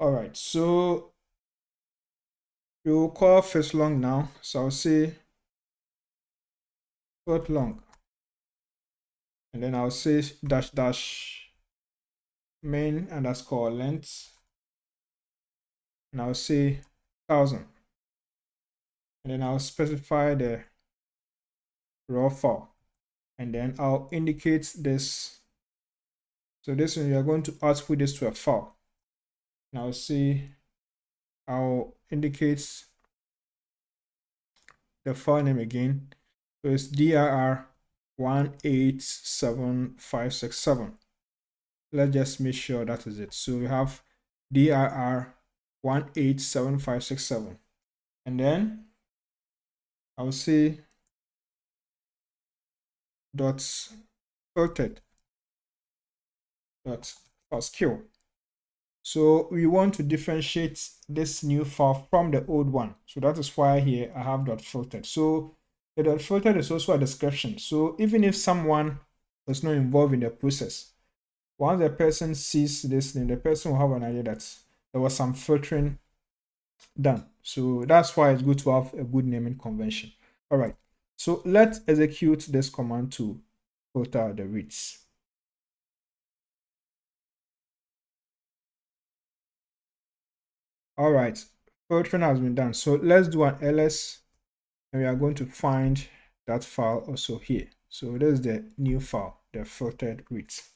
All right, so we will call Filtlong now. So I'll say Filtlong, and then I'll say dash dash main underscore length, and I'll say 1000, and then I'll specify the raw file, and then I'll indicate this. So this one, we are going to output this to a file. Now I'll indicate the file name again. So it's dir 187567. Let's just make sure that is it. So we have dir 187567, and then I'll say dot filtered dot skill. So we want to differentiate this new file from the old one. So that is why here I have dot filtered. So the dot filtered is also a description. So even if someone was not involved in the process, once the person sees this name, the person will have an idea that there was some filtering done. So that's why it's good to have a good naming convention. All right. So let's execute this command to filter the reads. All right, filtering has been done. So let's do an ls, and we are going to find that file also here. So this is the new file, the filtered reads.